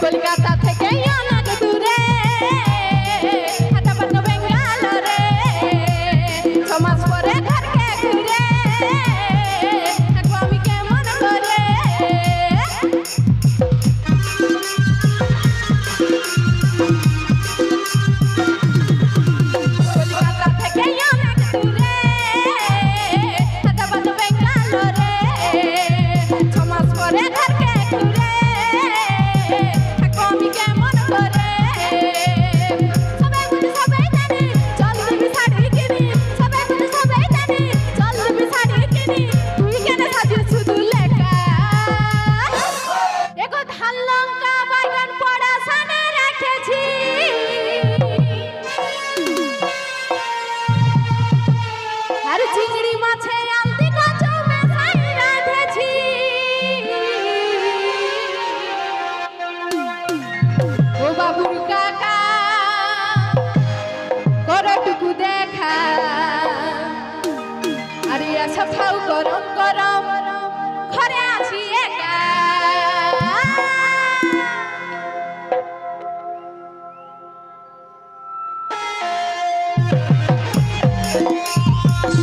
কলকাতা থেকে অনেক দূরে হাটাপাটা বেঙ্গালোরে 6 মাস পরে ঘরকে ঘুরে থাকবো আমি কেমন করে কলকাতা থেকে অনেক দূরে হাটাপাটা বেঙ্গালোরে 6 মাস পরে ঘরকে ঘুরে থাকবো আমি কেমন করে সবাই বলে সবাই জানে চল দিবি শাড়ি কিনি সবাই বলে সবাই জানে চল দিবি শাড়ি কিনি তুই কেন সাজিয়ে শুধু লেখা এগো ধান লঙ্কা বাইগান পড়া সানে রেখেছি আর চিংড়ি মাছে আলতি কচু মেশাই রাঁধেছি ও বাবুর কাকা করটুকু দেখা আরে আশা খাও গরম গরম ঘরে আছি একা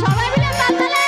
সবাই মিলে তালে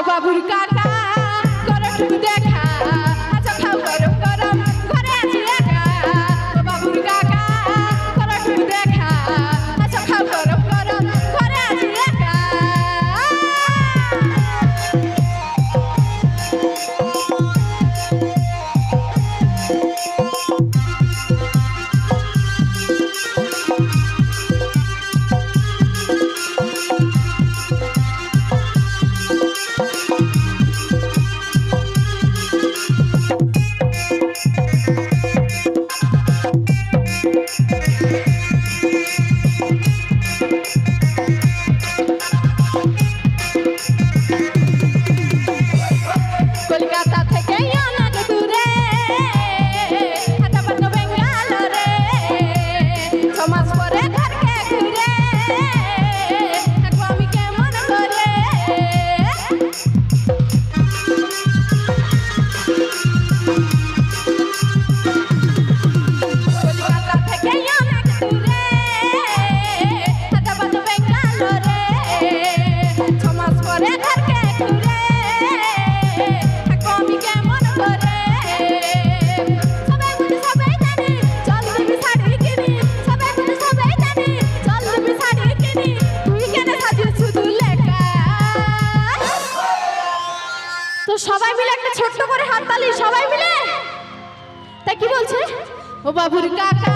বাবুর কাকা করটুকু দেখা আচ্ছা খাও গরম গরম ঘরে আছি একা বাবুর কাকা করটুকু দেখা আচ্ছা খাও গরম গরম ঘরে আছি একা সবাই মিলে একটা ছোট্ট করে হাততালি সবাই মিলে। তাই কি বলছে? ও বাবুর কাকা